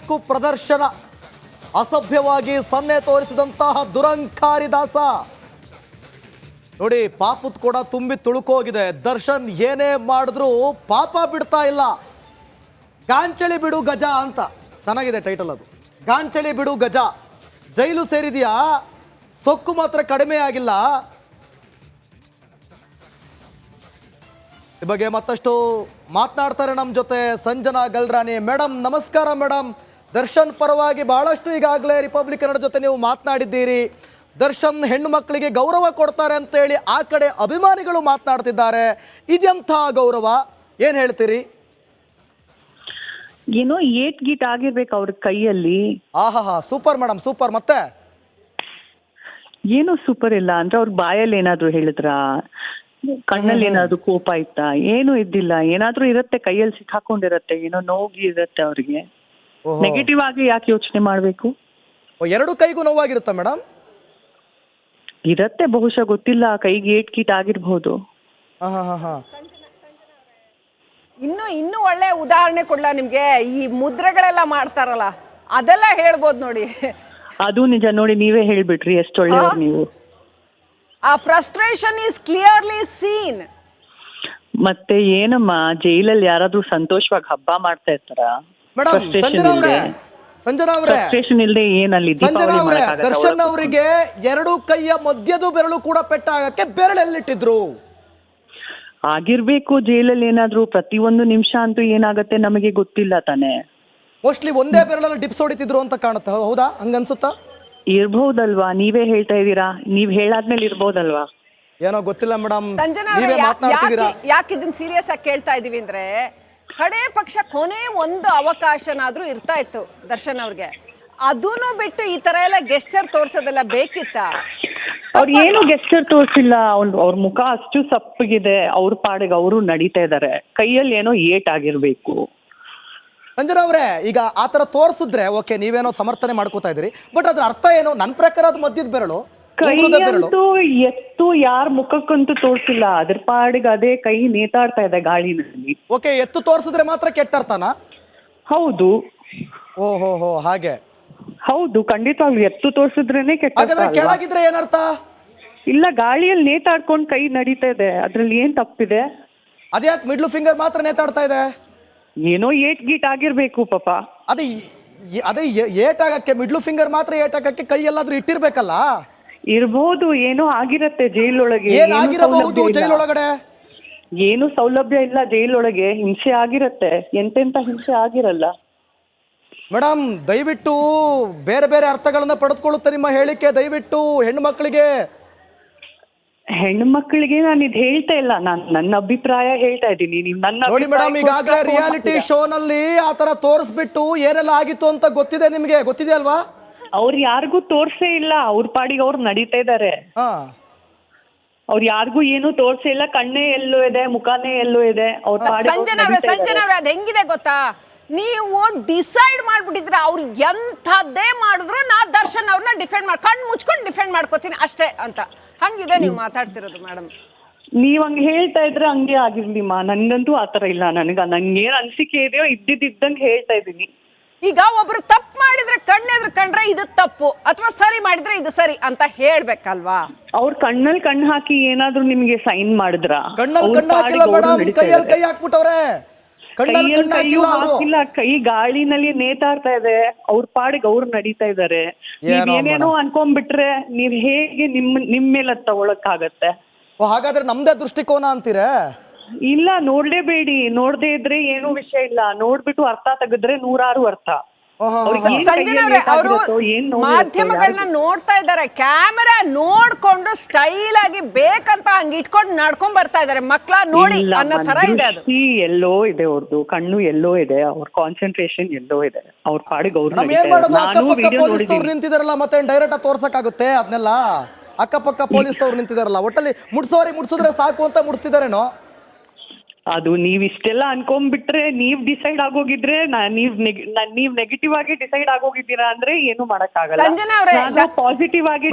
ಡೊಂಕು ಪ್ರದರ್ಶನ, ಅಸಭ್ಯವಾಗಿ ಸನ್ನೆ ತೋರಿಸಿದಂತಹ ದುರಂಕಾರಿ ದಾಸ. ನೋಡಿ, ಪಾಪದ ಕೂಡ ತುಂಬಿ ತುಳುಕೋಗಿದೆ. ದರ್ಶನ್ ಏನೇ ಮಾಡಿದ್ರು ಪಾಪ ಬಿಡ್ತಾ ಇಲ್ಲ. ಗಾಂಚಲಿ ಬಿಡು ಗಜ ಅಂತ ಚೆನ್ನಾಗಿದೆ ಟೈಟಲ್. ಅದು ಗಾಂಚಲಿ ಬಿಡು ಗಜ. ಜೈಲು ಸೇರಿದೆಯಾ, ಸೊಕ್ಕು ಮಾತ್ರ ಕಡಿಮೆ ಆಗಿಲ್ಲ. ಈ ಬಗ್ಗೆ ಮತ್ತಷ್ಟು ಮಾತನಾಡ್ತಾರೆ ನಮ್ಮ ಜೊತೆ ಸಂಜನಾ ಗಲ್ರಾನಿ ಮೇಡಮ್. ನಮಸ್ಕಾರ ಮೇಡಮ್. ದರ್ಶನ್ ಪರವಾಗಿ ಬಹಳಷ್ಟು ಈಗಾಗಲೇ ರಿಪಬ್ಲಿಕ್ ಕನ್ನಡ ಜೊತೆ ನೀವು ಮಾತನಾಡಿದ್ದೀರಿ. ದರ್ಶನ್ ಹೆಣ್ಣು ಮಕ್ಕಳಿಗೆ ಗೌರವ ಕೊಡ್ತಾರೆ ಅಂತೇಳಿ ಆ ಕಡೆ ಅಭಿಮಾನಿಗಳು ಮಾತನಾಡ್ತಿದ್ದಾರೆ. ಇದೆಂಥ ಗೌರವ, ಏನು ಹೇಳ್ತೀರಿ? ಏನೋ ಏಟ್ ಗೀಟ್ ಆಗಿರ್ಬೇಕು ಅವ್ರ ಕೈಯಲ್ಲಿ. ಆಹಾ, ಸೂಪರ್ ಮೇಡಮ್, ಸೂಪರ್. ಮತ್ತೆ ಏನು ಸೂಪರ್ ಇಲ್ಲ ಅಂದ್ರೆ ಅವ್ರ ಬಾಯಲ್ಲಿ ಏನಾದ್ರು ಹೇಳಿದ್ರ, ಕಣ್ಣಲ್ಲಿ ಏನಾದ್ರು ಕೋಪ ಇತ್ತಾ? ಏನು ಇದ್ದಿಲ್ಲ. ಏನಾದ್ರೂ ಇರತ್ತೆ, ಕೈಯಲ್ಲಿ ಸಿಕ್ಕಾಕೊಂಡಿರತ್ತೆ, ಏನೋ ನೋವು ಇರತ್ತೆ ಅವ್ರಿಗೆ. ನೆಗೆಟಿವ್ ಆಗಿ ಯಾಕೆ ಯೋಚನೆ ಮಾಡ್ಬೇಕು? ಎರಡು ಕೈಗೂ ನೋವಾಗಿರುತ್ತಾ ಮೇಡಮ್? ಇರತ್ತೆ ಬಹುಶಃ, ಗೊತ್ತಿಲ್ಲ. ಕೈಗೆ ಏಟ್ ಗೀಟ್ ಆಗಿರ್ಬಹುದು. ಇನ್ನು ಒಳ್ಳೆ ಉದಾಹರಣೆ ಕೊಡ್ಲಾ ನಿಮ್ಗೆ? ಈ ಮುದ್ರೆಗಳೆಲ್ಲ ಮಾಡ್ತಾರಲ್ಲ, ಅದೆಲ್ಲ ಹೇಳ್ಬೋದು ನೋಡಿ. ಅದು ನಿಜ ನೋಡಿ, ನೀವೇ ಹೇಳ್ಬಿಟ್ರಿ ಎಷ್ಟು ಒಳ್ಳೆಯವ್ರು ನೀವು. ಆ ಫ್ರಸ್ಟ್ರೇಷನ್ ಈಸ್ ಕ್ಲಿಯರ್ಲಿ ಸೀನ್. ಮತ್ತೆ ಏನಮ್ಮ, ಜೈಲಲ್ಲಿ ಯಾರಾದ್ರೂ ಸಂತೋಷವಾಗಿ ಹಬ್ಬ ಮಾಡ್ತಾ ಇರ್ತಾರ? ಮೇಡಮ್, ಸಂಜನಾ ಅವರೇ, ಫ್ರಸ್ಟ್ರೇಷನ್ ಇಲ್ಲದೆ ಏನಲ್ಲಿ ದರ್ಶನ್ ಅವರಿಗೆ ಎರಡು ಕೈಯ ಮಧ್ಯದ ಬೆರಳು ಕೂಡ ಪೆಟ್ಟಾಗಕ್ಕೆ ಬೆರಳೆಲ್ಲಿಟ್ಟಿದ್ರು ಆಗಿರ್ಬೇಕು. ಜೈಲಲ್ಲಿ ಏನಾದ್ರು ಪ್ರತಿಯೊಂದು ನಿಮಿಷ ಅಂತೂ ಏನಾಗತ್ತೆ ನಮಗೆ ಗೊತ್ತಿಲ್ಲ ತಾನೆ. ಮೋಸ್ಟ್ಲಿ ಒಂದೇ ಬೆರಳಲ್ಲಿ ಡಿಪ್ಸ್ ಹೊಡಿತಿದ್ರು ಅಂತ ಕಾಣುತ್ತೆ. ಹೌದಾ? ಹಂಗನ್ಸುತ್ತಾ? ಇರ್ಬಹುದಲ್ವಾ, ನೀವೇ ಹೇಳ್ತಾ ಇದ್ದೀರಾ. ನೀವ್ ಹೇಳಾದ್ಮೇಲೆ ಇರ್ಬಹುದಲ್ವಾ? ಏನೋ ಗೊತ್ತಿಲ್ಲ ಮೇಡಮ್, ಸಂಜನಾ ನೀವೇ ಮಾತನಾಡ್ತಿದ್ದೀರಾ. ಯಾಕೆ ಇದನ್ನ ಸೀರಿಯಸ್ ಆಗಿ ಕೇಳ್ತಾ ಇದೀವಿ ಅಂದ್ರೆ, ಕಡೆ ಪಕ್ಷ ಕೊನೆ ಒಂದು ಅವಕಾಶನಾದ್ರೂ ಇರ್ತಾ ಇತ್ತು ದರ್ಶನ್ ಅವ್ರಿಗೆ. ಅದನ್ನು ಬಿಟ್ಟು ಈ ತರ ಎಲ್ಲ ಗೆಸ್ಚರ್ ತೋರ್ಸೋದೆಲ್ಲ ಬೇಕಿತ್ತ? ಅವ್ರು ಏನು ಗೆಸ್ಚರ್ ತೋರ್ಸಿಲ್ಲ. ಅವ್ರ ಮುಖ ಅಷ್ಟು ಸಪ್ಪಗಿದೆ, ಅವ್ರ ಪಾಡಿಗೆ ಅವರು ನಡೀತಾ ಇದಾರೆ. ಕೈಯಲ್ಲಿ ಏನೋ ಏಟ್ ಆಗಿರ್ಬೇಕು. ಸಂಜನಾ ಅವರೇ, ಈಗ ಆತರ ತೋರಿಸಿದ್ರೆ ಓಕೆ, ನೀವೇನೋ ಸಮರ್ಥನೆ ಮಾಡ್ಕೋತಾ ಇದ್ದೀರಿ, ಬಟ್ ಅದ್ರ ಅರ್ಥ ಏನು? ನನ್ನ ಪ್ರಕಾರ ಅದು ಮಧ್ಯದ ಬೆರಳು, ಕೈಯಂತೂ ಎತ್ತು ಯಾರ ಮುಖಕ್ಕಂತೂ ತೋರ್ಸಿಲ್ಲ. ಅದ್ರ ಪಾಡಿಗೆ ಅದೇ ಕೈ ನೇತಾಡ್ತಾ ಇದೆ ಗಾಳಿನಲ್ಲಿ. ಓಕೆ, ಎತ್ತು ತೋರಿಸಿದ್ರೆ ಮಾತ್ರ ಕೆಟ್ಟ ಅರ್ಥನಾ? ಹೌದು. ಓಹೋ, ಹಾಗೆ. ಹೌದು, ಖಂಡಿತವಾಗ್ಲು ಎತ್ತು ತೋರ್ಸಿದ್ರೇನೆ ಕೆಟ್ಟ. ಹಾಗಾದ್ರೆ ಕೆಳಗಿದ್ರೆ ಏನರ್ಥ? ಇಲ್ಲ, ಗಾಳಿಯಲ್ಲಿ ನೇತಾಡ್ಕೊಂಡು ಕೈ ನಡೀತಾ ಇದೆ, ಅದ್ರಲ್ಲಿ ಏನ್ ತಪ್ಪಿದೆ? ಅದ್ಯಾಕೆ ಮಿಡ್ಲ್ ಫಿಂಗರ್ ಮಾತ್ರ ನೇತಾಡ್ತಾ ಇದೆ? ಏನೋ ಏಟ್ ಗೀಟ್ ಆಗಿರ್ಬೇಕು ಪಾಪ. ಅದೇ ಏಟ್ ಆಗಕ್ಕೆ ಮಿಡ್ಲ್ ಫಿಂಗರ್ ಮಾತ್ರ ಏಟ್ ಆಗಕ್ಕೆ ಕೈ ಎಲ್ಲಾದ್ರೂ ಇಟ್ಟಿರ್ಬೇಕಲ್ಲ? ಇರ್ಬಹುದು, ಏನೋ ಆಗಿರತ್ತೆ ಜೈಲೊಳಗೆ. ಜೈಲೊಳಗಡೆ ಏನು ಸೌಲಭ್ಯ ಇಲ್ಲ ಜೈಲೊಳಗೆ, ಹಿಂಸೆ ಆಗಿರತ್ತೆ. ಎಂತೆಂತ ಹಿಂಸೆ ಆಗಿರಲ್ಲ ಮೇಡಮ್. ದಯವಿಟ್ಟು ಬೇರೆ ಬೇರೆ ಅರ್ಥಗಳನ್ನ ಪಡೆದುಕೊಳ್ಳುತ್ತೆ ನಿಮ್ಮ ಹೇಳಿಕೆ. ದಯವಿಟ್ಟು ಹೆಣ್ಣು ಮಕ್ಕಳಿಗೆ ನಾನು ಇದು ಹೇಳ್ತಾ ಇಲ್ಲ, ನಾನು ನನ್ನ ಅಭಿಪ್ರಾಯ ಹೇಳ್ತಾ ಇದ್ದೀನಿ. ನೀವು ನನ್ನ ನೋಡಿ ಮೇಡಮ್, ಈಗಾಗಲೇ ರಿಯಾಲಿಟಿ ಶೋ ನಲ್ಲಿ ಆತರ ತೋರಿಸ್ಬಿಟ್ಟು ಏನೆಲ್ಲ ಆಗಿತ್ತು ಅಂತ ಗೊತ್ತಿದೆ ನಿಮ್ಗೆ, ಗೊತ್ತಿದೆ ಅಲ್ವಾ? ಅವ್ರು ಯಾರಿಗೂ ತೋರ್ಸೇ ಇಲ್ಲ, ಅವ್ರ ಪಾಡಿಗೆ ಅವ್ರು ನಡೀತಾ ಇದಾರೆ. ಅವ್ರು ಯಾರಿಗೂ ಏನು ತೋರ್ಸೇ ಇಲ್ಲ. ಕಣ್ಣೇ ಎಲ್ಲೋ ಇದೆ, ಮುಖಾನೇ ಎಲ್ಲೋ ಇದೆ. ಅವ್ರ ಸಂಜನಾ ಅವ್ರೆ, ಅದ್ ಹೆಂಗಿದೆ ಗೊತ್ತಾ? ನೀವು ಡಿಸೈಡ್ ಮಾಡ್ಬಿಟ್ಟಿದ್ರೆ ಅವ್ರು ಎಂಥದ್ದೇ ಮಾಡಿದ್ರು ನಾ ದರ್ಶನ್ ಅವ್ರನ್ನ ಡಿಫೆಂಡ್ ಕಣ್ಣು ಮುಚ್ಕೊಂಡು ಡಿಫೆಂಡ್ ಮಾಡ್ಕೋತೀನಿ ಅಷ್ಟೇ ಅಂತ. ಹಂಗಿದೆ ನೀವು ಮಾತಾಡ್ತಿರೋದು ಮೇಡಮ್. ನೀವ್ ಹಂಗ ಹೇಳ್ತಾ ಇದ್ರೆ ಹಂಗೆ ಆಗಿರ್ಲಿಮ್ಮ. ನನ್ಗಂತೂ ಆತರ ಇಲ್ಲ. ನಂಗೇನ್ ಅನ್ಸಿಕೆ ಇದೆಯೋ ಇದ್ದಂಗೆ ಹೇಳ್ತಾ ಇದ್ದೀನಿ. ಈಗ ಒಬ್ರು ತಪ್ಪು ಮಾಡಿದ್ರೆ ಕಣ್ಣೆದ್ರು ಕಂಡ್ರೆ ಇದು ತಪ್ಪು, ಅಥವಾ ಸರಿ ಮಾಡಿದ್ರೆ ಇದು ಸರಿ ಅಂತ ಹೇಳ್ಬೇಕಲ್ವಾ? ಅವ್ರ ಕಣ್ಣಲ್ಲಿ ಕಣ್ಣು ಹಾಕಿ ಏನಾದ್ರು ನಿಮ್ಗೆ ಸೈನ್ ಮಾಡಿದ್ರ? ಹಾಕಿಲ್ಲ, ಕೈ ಗಾಳಿನಲ್ಲಿ ನೇತಾಡ್ತಾ ಇದೆ. ಅವ್ರ ಪಾಡಿಗೆ ಅವ್ರು ನಡೀತಾ ಇದಾರೆ. ನೀವೇನೇನೋ ಅನ್ಕೊಂಡ್ಬಿಟ್ರೆ ನೀವ್ ಹೇಗೆ ನಿಮ್ ಮೇಲೆ ತಗೊಳಕ್ ಆಗತ್ತೆ? ಹಾಗಾದ್ರೆ ನಮ್ದೇ ದೃಷ್ಟಿಕೋನ ಅಂತೀರಾ? ಇಲ್ಲ, ನೋಡ್ಲೇಬೇಡಿ. ನೋಡ್ದೇ ಇದ್ರೆ ಏನು ವಿಷಯ ಇಲ್ಲ. ನೋಡ್ಬಿಟ್ಟು ಅರ್ಥ ತೆಗೆದ್ರೆ 106 ಅರ್ಥ. ಅವರು ಮಾಧ್ಯಮಗಳನ್ನ ನೋಡ್ತಾ ಇದ್ದಾರೆ, ಕ್ಯಾಮೆರಾ ನೋಡ್ಕೊಂಡು ಸ್ಟೈಲ್ ಆಗಿ ಬೇಕಂತ ಹಂಗ ಇಟ್ಕೊಂಡು ನಡ್ಕೊಂಡ್ ಬರ್ತಾ ಇದಾರೆ. ಮಕ್ಳ ನೋಡಿ ಅನ್ನೋ ತರ ಇದೆ. ಅದು ಎಲ್ಲೋ ಇದೆ, ಅವ್ರದ್ದು ಕಣ್ಣು ಎಲ್ಲೋ ಇದೆ, ಅವ್ರ ಕಾನ್ಸಂಟ್ರೇಷನ್ ಎಲ್ಲೋ ಇದೆ. ಅವ್ರ ಪಾಡಿಗೆ ಅವ್ರು ನಿಂತಿದಾರಲ್ಲ, ಮತ್ತೆ ಡೈರೆಕ್ಟ್ ಆಗಿ ತೋರ್ಸಕ್ಕಾಗುತ್ತೆ ಅದನ್ನೆಲ್ಲ? ಅಕ್ಕಪಕ್ಕ ಪೊಲೀಸ್ ನಿಂತಿದಾರಲ್ಲ, ಒಟ್ಟಲ್ಲಿ ಮುಡ್ಸಿದ್ರೆ ಸಾಕು ಅಂತ ಮುಡ್ಸ್ತಿದಾರೇನೋ? ಅದು ನೀವ್ ಇಷ್ಟೆಲ್ಲ ಅನ್ಕೊಂಡ್ಬಿಟ್ರೆ, ನೀವ್ ಡಿಸೈಡ್ ಆಗೋಗಿದ್ರೆ, ನೀವ್ ನೆಗೆಟಿವ್ ಆಗಿ ಡಿಸೈಡ್ ಆಗೋಗಿದ್ದೀರಾ ಅಂದ್ರೆ ಏನು ಮಾಡಕ್ ಆಗಲ್ಲ. ಪಾಸಿಟಿವ್ ಆಗಿ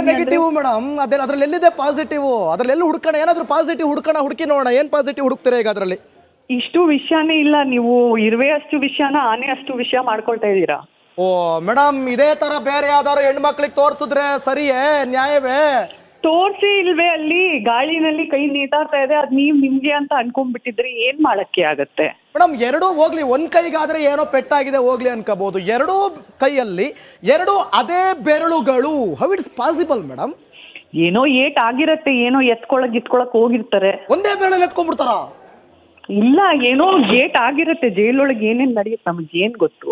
ನೆಗೆಟಿವ್ ಮೇಡಮ್, ಅದ್ರಲ್ಲಿ ಎಲ್ಲಿದೆ ಪಾಸಿಟಿವ್? ಅದ್ರಲ್ಲಿ ಹುಡ್ಕೋಣ, ಏನಾದ್ರು ಪಾಸಿಟಿವ್ ಹುಡ್ಕಿ ನೋಡೋಣ. ಏನ್ ಪಾಸಿಟಿವ್ ಹುಡುಕ್ತೀರಾ ಈಗ ಅದ್ರಲ್ಲಿ? ಇಷ್ಟು ವಿಷಯನೇ ಇಲ್ಲ, ನೀವು ಇರುವೆ ಅಷ್ಟು ವಿಷಯನ ಆನೆ ಅಷ್ಟು ವಿಷಯ ಮಾಡ್ಕೊಳ್ತಾ ಇದ್ದೀರಾ. ಓ ಮೇಡಮ್, ಇದೇ ತರ ಬೇರೆ ಯಾವ್ದಾದ್ರು ಹೆಣ್ಮಕ್ಳಿಗೆ ತೋರಿಸಿದ್ರೆ ಸರಿಯೇ, ನ್ಯಾಯವೇ? ತೋರ್ಸಿ ಇಲ್ವೇ, ಅಲ್ಲಿ ಗಾಳಿನಲ್ಲಿ ಕೈ ನೇತಾಡ್ತಾ ಇದೆ, ಅದ್ ನೀವ್ ನಿಮ್ಗೆ ಅಂತ ಅನ್ಕೊಂಡ್ಬಿಟ್ಟಿದ್ರೆ ಏನ್ ಮಾಡಕ್ಕೆ ಆಗತ್ತೆ? ಮೇಡಮ್, ಎರಡೂ ಹೋಗ್ಲಿ, ಒಂದ್ ಕೈಗಾದ್ರೆ ಏನೋ ಪೆಟ್ಟಾಗಿದೆ ಹೋಗ್ಲಿ ಅನ್ಕೋಬಹುದು, ಎರಡೂ ಕೈಯಲ್ಲಿ ಎರಡು ಅದೇ ಬೆರಳುಗಳು, ಹೌ ಇಟ್ಸ್ ಪಾಸಿಬಲ್ ಮೇಡಮ್? ಏನೋ ಏಟ್ ಆಗಿರತ್ತೆ, ಏನೋ ಎತ್ಕೊಳಕ್ ಹೋಗಿರ್ತಾರೆ. ಒಂದೇ ಬೆರಳಲ್ಲಿ ಎತ್ಕೊಂಡ್ಬಿಡ್ತಾರ? ಇಲ್ಲ, ಏನೋ ಏಟ್ ಆಗಿರತ್ತೆ, ಜೈಲೊಳಗೆ ಏನೇನ್ ನಡೆಯುತ್ತೆ ನಮ್ಗೆ ಏನ್ ಗೊತ್ತು.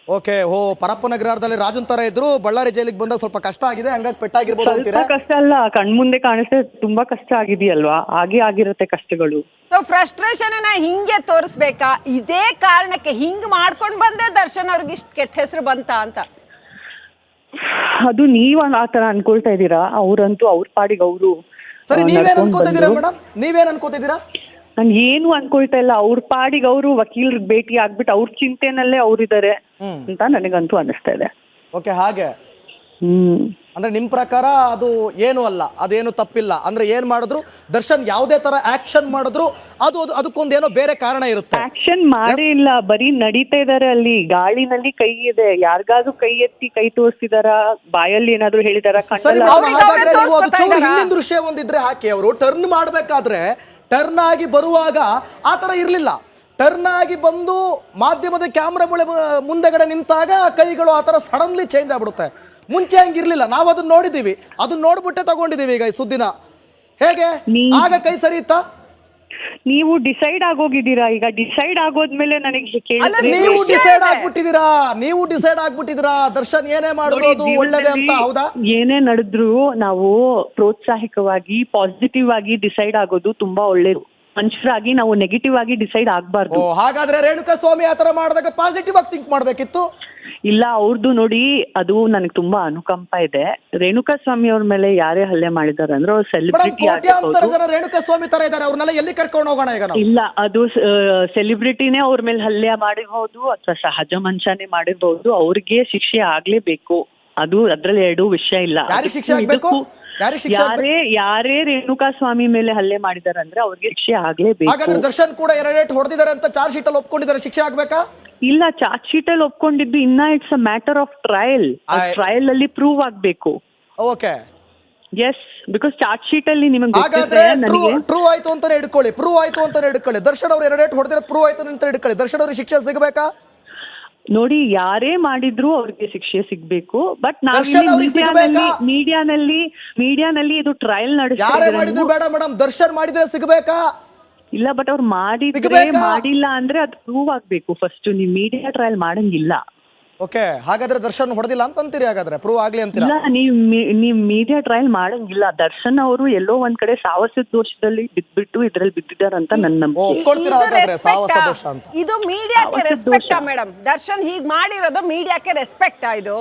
ಓಕೆ. ಪರಪ್ಪನಗರದಲ್ಲಿ ರಾಜನ್ ತರ ಇದ್ರು, ಬಳ್ಳಾರಿ ಜೈಲಿಗೆ ಬಂದಾಗ ಸ್ವಲ್ಪ ಕಷ್ಟ ಆಗಿದೆ, ಹಂಗಾಗಿ ಪೆಟ್ಟಾಗಿರ್ಬೋದು ಸ್ವಲ್ಪ ಅಂತೀರಾ? ಕಷ್ಟ ಅಲ್ಲ, ಕಣ್ಮುಂದೆ ಕಾಣಿಸ್ತೇ ತುಂಬಾ ಕಷ್ಟ ಆಗಿದೆಯಲ್ವಾ, ಹಾಗೆ ಆಗಿರತ್ತೆ ಕಷ್ಟಗಳು. ಸೊ ಫ್ರಸ್ಟ್ರೇಷನ್ ಹಿಂಗೆ ತೋರಿಸ್ಬೇಕಾ? ಇದೇ ಕಾರಣಕ್ಕೆ ಹಿಂಗ್ ಮಾಡ್ಕೊಂಡ್ ಬಂದೆ ದರ್ಶನ್ ಅವ್ರಿಗೆ ಇಷ್ಟ ಕೆಟ್ಟ ಹೆಸರು ಬಂತ ಅಂತ? ಅದು ನೀವ್ ಆತರ ಅನ್ಕೊಳ್ತಾ ಇದ್ದೀರಾ, ಅವ್ರಂತೂ ಅವ್ರ ಪಾಡಿಗೆ ಅವರು. ಸರಿ, ನೀವೇನ್ ಅನ್ಕೋತಿದ್ದೀರಾ ಮೇಡಮ್? ನೀವೇನ್ ಅನ್ಕೋತಿದ್ದೀರಾ? ನಾನು ಏನು ಅನ್ಕೊಳ್ತಾ ಇಲ್ಲ, ಅವ್ರ ಪಾಡಿಗೆ ಅವರು ವಕೀಲರಿಗೆ ಭೇಟಿ ಆಗ್ಬಿಟ್ಟು ಅವ್ರ ಚಿಂತೆನಲ್ಲೇ ಅವ್ರಿದ್ದಾರೆ ಅಂತ ನನಗಂತೂ ಅನಿಸ್ತಾ ಇದೆ. ಓಕೆ, ಹಾಗೆ ಅಂದ್ರೆ ನಿಮ್ ಪ್ರಕಾರ ಅದು ಏನು ಅಲ್ಲ, ಅದೇನು ತಪ್ಪಿಲ್ಲ ಅಂದ್ರೆ ಏನ್ ಮಾಡಿದ್ರು ದರ್ಶನ್ ಯಾವುದೇ ತರ ಆಕ್ಷನ್ ಮಾಡಿದ್ರು ಅದಕ್ಕೊಂದೇನೋ ಬೇರೆ ಕಾರಣ ಇರುತ್ತೆ. ಆಕ್ಷನ್ ಮಾಡೇ ಇಲ್ಲ, ಬರೀ ನಡೀತಾ ಇದಾರೆ, ಅಲ್ಲಿ ಗಾಳಿನಲ್ಲಿ ಕೈ ಇದೆ, ಯಾರಿಗಾದ್ರೂ ಕೈ ಎತ್ತಿ ಕೈ ತೋರಿಸಿದಾರ, ಬಾಯಲ್ಲಿ ಏನಾದ್ರು ಹೇಳಿದಾರ? ಹಿಂದಿನ ದೃಶ್ಯ ಒಂದಿದ್ರೆ ಹಾಕಿ. ಅವರು ಟರ್ನ್ ಮಾಡ್ಬೇಕಾದ್ರೆ ಟರ್ನ್ ಆಗಿ ಬರುವಾಗ ಆ ತರ ಇರ್ಲಿಲ್ಲ, ಟರ್ನ್ ಆಗಿ ಬಂದು ಮಾಧ್ಯಮದ ಕ್ಯಾಮ್ರಾ ಮುಂದೆಗಡೆ ನಿಂತಾಗ ಕೈಗಳು ಆ ತರ ಸಡನ್ಲಿ ಚೇಂಜ್ ಆಗ್ಬಿಡುತ್ತೆ. ಮುಂಚೆ ಹಂಗಿರ್ಲಿಲ್ಲ, ನಾವು ಅದನ್ನ ನೋಡಿದೀವಿ, ಅದನ್ನ ನೋಡ್ಬಿಟ್ಟೆ ತಗೊಂಡಿದೀವಿ ಈಗ ಈ ಸುದ್ದಿನ. ಹೇಗೆ ಆಗ ಕೈ ಸರಿ ಇತ್ತಾ? ನೀವು ಡಿಸೈಡ್ ಆಗೋಗಿದ್ದೀರಾ, ಈಗ ಡಿಸೈಡ್ ಆಗೋದ್ಮೇಲೆ ನನಗೆ ನೀವು ಡಿಸೈಡ್ ಆಗ್ಬಿಟ್ಟಿದ್ದೀರಾ ದರ್ಶನ್ ಏನೇ ಮಾಡಿರೋದು ಒಳ್ಳೇದೇ ಅಂತ. ಹೌದಾ? ಏನೇ ನಡೆದ್ರು ನಾವು ಪ್ರೋತ್ಸಾಹಿಕವಾಗಿ ಪಾಸಿಟಿವ್ ಆಗಿ ಡಿಸೈಡ್ ಆಗೋದು ತುಂಬಾ ಒಳ್ಳೇದು. ಮನುಷ್ಯರಾಗಿ ನಾವು ನೆಗೆಟಿವ್ ಆಗಿ ಡಿಸೈಡ್ ಆಗ್ಬಾರ್ದು. ಹಾಗಾದ್ರೆ ರೇಣುಕಾ ಸ್ವಾಮಿ ಆತರ ಮಾಡಿದಾಗ ಪಾಸಿಟಿವ್ ಆಗಿ ಥಿಂಕ್ ಮಾಡ್ಬೇಕಿತ್ತು. ಇಲ್ಲ, ಅವ್ರದ್ದು ನೋಡಿ, ಅದು ನನಗೆ ತುಂಬಾ ಅನುಕಂಪ ಇದೆ. ರೇಣುಕಾ ಸ್ವಾಮಿ ಅವ್ರ ಮೇಲೆ ಯಾರೇ ಹಲ್ಲೆ ಮಾಡಿದಾರೆ ಅಂದ್ರೆ ಅವ್ರು ಸೆಲೆಬ್ರಿಟಿ ರೇಣುಕಾ ಸ್ವಾಮಿ ತರ ಇದಾರೆ, ಅವ್ರನ್ನೆಲ್ಲ ಎಲ್ಲಿ ಕರ್ಕೊಂಡು ಹೋಗೋಣ ಈಗ? ಇಲ್ಲ, ಅದು ಸೆಲೆಬ್ರಿಟಿನೇ ಅವ್ರ ಮೇಲೆ ಹಲ್ಲೆ ಮಾಡಿರ್ಬೋದು ಅಥವಾ ಸಹಜ ಮನುಷ್ಯನೇ ಮಾಡಿರ್ಬೋದು, ಅವ್ರಿಗೆ ಶಿಕ್ಷೆ ಆಗ್ಲೇಬೇಕು. ಅದು ಅದ್ರಲ್ಲಿ ಎರಡೂ ವಿಷಯ ಇಲ್ಲ. ಯಾರೇ ರೇಣುಕಾ ಸ್ವಾಮಿ ಮೇಲೆ ಹಲ್ಲೆ ಮಾಡಿದಾರೆ ಅಂದ್ರೆ ಅವ್ರಿಗೆ ಶಿಕ್ಷೆ ಆಗ್ಲೇಬೇಕು. ದರ್ಶನ್ ಕೂಡ 2 ಹೊಡೆದಿದ್ದಾರೆ ಅಂತ ಚಾರ್ಜ್ ಶೀಟ್ ಅಲ್ಲಿ ಒಪ್ಕೊಂಡಿದ್ದಾರೆ, ಶಿಕ್ಷೆ ಆಗ್ಬೇಕಾ? ಇಲ್ಲ, ಚಾರ್ಜ್ ಶೀಟ್ ಅಲ್ಲಿ ಒಪ್ಕೊಂಡಿದ್ದು ಇನ್ನ it's a matter of trial. Trial ಅಲ್ಲಿ ಪ್ರೂವ್ ಆಗ್ಬೇಕು. Okay, yes, because charge sheet ಅಲ್ಲಿ ನಿಮಗೆ ಪ್ರೂವ್ ಆಯ್ತು ಅಂತಾನೆ ಇಟ್ಕೊಳ್ಳಿ. ದರ್ಶನ್ ಅವ್ರು 2 ಹೊಡೆದಿರೋದು ಪ್ರೂವ್ ಆಯ್ತು ಅಂತ ಇಟ್ಕೊಳ್ಳಿ, ದರ್ಶನ್ ಅವ್ರಿಗೆ ಶಿಕ್ಷೆ ಸಿಗಬೇಕಾ? ನೋಡಿ, ಯಾರೇ ಮಾಡಿದ್ರು ಅವ್ರಿಗೆ ಶಿಕ್ಷೆ ಸಿಗ್ಬೇಕು. ಬಟ್ ಮೀಡಿಯಾನಲ್ಲಿ ಇದು ಟ್ರಯಲ್ ಮಾಡಿದ್ರು ಬೇಡ ಮೇಡಮ್, ದರ್ಶನ್ ಮಾಡಿದ್ರೆ ಸಿಗಬೇಕಾ? ಇಲ್ಲ, ಬಟ್ ಅವ್ರು ಮಾಡಿಲ್ಲ ಅಂದ್ರೆ ಅದು ಪ್ರೂವ್ ಆಗ್ಬೇಕು ಫಸ್ಟ್. ನೀವು ಮೀಡಿಯಾ ಟ್ರಯಲ್ ಮಾಡಂಗಿಲ್ಲ. ಓಕೆ, ಹಾಗಾದ್ರೆ ದರ್ಶನ್ ಹೊಡೆದಿಲ್ಲ ಅಂತ ಅಂತೀರಿ, ಹಾಗಾದ್ರೆ ಪ್ರೂವ್ ಆಗ್ಲಿ ಅಂತೀರಾ? ಇಲ್ಲ, ನೀವು ಮೀಡಿಯಾ ಟ್ರಯಲ್ ಮಾಡಂಗಿಲ್ಲ. ದರ್ಶನ್ ಅವರು ಎಲ್ಲೋ ಒಂದ್ ಕಡೆ ಸಾಹಸದ ದೋಷದಲ್ಲಿ ಬಿದ್ಬಿಟ್ಟು ಇದ್ರಲ್ಲಿ ಬಿದ್ದಿದ್ದಾರಂತ ನನ್ನ ನಂಬಿಕೆ. ಇದು ಮೀಡಿಯಾಕ್ಕೆ ರೆಸ್ಪೆಕ್ಟಾ ಮೇಡಮ್? ದರ್ಶನ್ ಹೀಗ್ ಮಾಡಿರೋದು ಮೀಡಿಯಾಕ್ಕೆ ರೆಸ್ಪೆಕ್ಟಾ? ಇದು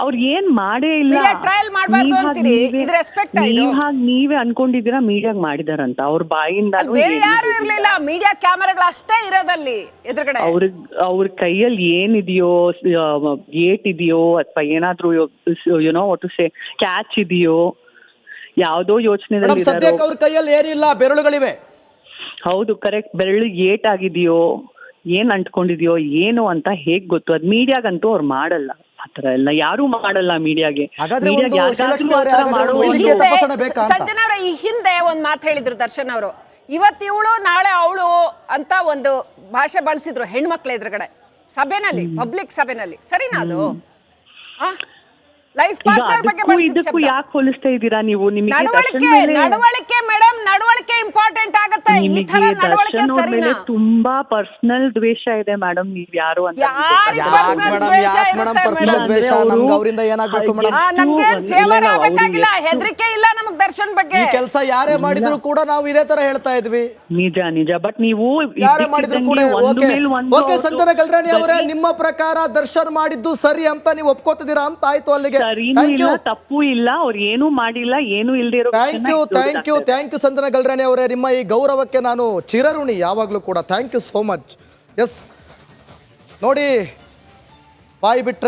ಅವ್ರು ಏನ್ ಮಾಡೇ ಇಲ್ಲ. ಟ್ರಯಲ್ ಮಾಡಬಾರ್ದು ಅಂತೀರಿ, ಇದು ರೆಸ್ಪೆಕ್ಟಾ? ಇದು ನೀವೇ ಅನ್ಕೊಂಡಿದ್ದೀರಾ ಮೀಡಿಯಾಗ್ ಮಾಡಿದಾರಂತ? ಅವ್ರ ಬಾಯಿಂದ ಬೇರೆ ಯಾರು ಇರ್ಲಿಲ್ಲ, ಮೀಡಿಯಾ ಕ್ಯಾಮೆರಾಗಳು ಅಷ್ಟೇ ಇರೋದಲ್ಲಿ ಎದುರುಗಡೆ. ಅವ್ರ ಕೈಯಲ್ಲಿ ಏನಿದೆಯೋ, ಏಟ್ ಇದೆಯೋ ಅಥವಾ ಏನಾದ್ರೂ you know what to say catch ಇದೆಯೋ, ಯಾವ್ದೋ ಯೋಚನೆದಲ್ಲಿ ಸದ್ಯಕ್ಕೆ ಅವ್ರ ಕೈಯಲ್ಲಿ ಏನಿಲ್ಲ, ಬೆರಳುಗಳಿವೆ. ಹೌದು, ಕರೆಕ್ಟ್. ಬೆರಳು ಏಟ್ ಆಗಿದೆಯೋ, ಏನ್ ಅಂಟ್ಕೊಂಡಿದ್ಯೋ ಏನು ಅಂತ ಹೇಗ್ ಗೊತ್ತು? ಅದ್ ಮೀಡಿಯಾಗಂತೂ ಅವ್ರು ಮಾಡಲ್ಲ, ಆತರ ಎಲ್ಲ ಯಾರು ಮಾಡಲ್ಲ ಮೀಡಿಯಾಗೆ. ಸಂಜನಾ ಈ ಹಿಂದೆ ಒಂದ್ ಮಾತು ಹೇಳಿದ್ರು ದರ್ಶನ್ ಅವರು, ಇವತ್ತು ಇವಳು ನಾಳೆ ಅವಳು ಅಂತ ಒಂದು ಭಾಷೆ ಬಳಸಿದ್ರು ಹೆಣ್ಮಕ್ಳ ಎದುರುಗಡೆ ಸಭೆನಲ್ಲಿ, ಪಬ್ಲಿಕ್ ಸಭೆನಲ್ಲಿ. ಸರಿನಾ ಅದು? ಲೈಫ್ ಪಾರ್ಟ್ನರ್ ಬಗ್ಗೆ ಯಾಕೆ ಹೋಲಿಸ್ತಾ ಇದ್ದೀರಾ ನೀವು? ನಡವಳಿಕೆ ಮೇಡಮ್, ನಡವಳಿಕೆ ಇಂಪಾರ್ಟೆಂಟ್ ಆಗುತ್ತೆ. ಈ ತರ ನಡವಳಿಕೆ ಸರಿನಾ? ತುಂಬಾ ಪರ್ಸನಲ್ ದ್ವೇಷ ಇದೆ ಮೇಡಮ್. ನೀವ್ ಯಾರು ಅಂತ ಹೆದರಿಕೆ ಇಲ್ಲ ನಮಗ್ ದರ್ಶನ್ ಬಗ್ಗೆ. ಕೆಲಸ ಯಾರೇ ಮಾಡಿದ್ರು ಕೂಡ ನಾವು ಇದೇ ತರ ಹೇಳ್ತಾ ಇದ್ವಿ. ನಿಜ. ಬಟ್ ನೀವು ಯಾರೇ ಮಾಡಿದ್ರು ಕೂಡ ಸಂಜನಾ ಗಲ್ರಾಣಿ ಅವರೇ, ನಿಮ್ಮ ಪ್ರಕಾರ ದರ್ಶನ್ ಮಾಡಿದ್ದು ಸರಿ ಅಂತ ನೀವು ಒಪ್ಕೋತಿದ್ದೀರಾ ಅಂತ ಆಯ್ತು ಅಲ್ಲಿಗೆ? ತಪ್ಪು ಇಲ್ಲ, ಅವ್ರು ಏನು ಮಾಡಿಲ್ಲ, ಏನು ಇಲ್ದೇ ಇರೋ. ಥ್ಯಾಂಕ್ ಯು ಸಂಜನಾ ಗಲ್ರಾಣಿ ಅವರೇ, ನಿಮ್ಮ ಈ ಗೌರವಕ್ಕೆ ನಾನು ಚಿರಋಣಿ ಯಾವಾಗ್ಲೂ ಕೂಡ. Thank you so much. Yes, ನೋಡಿ, ಬಾಯಿ ಬಿಟ್ರೆ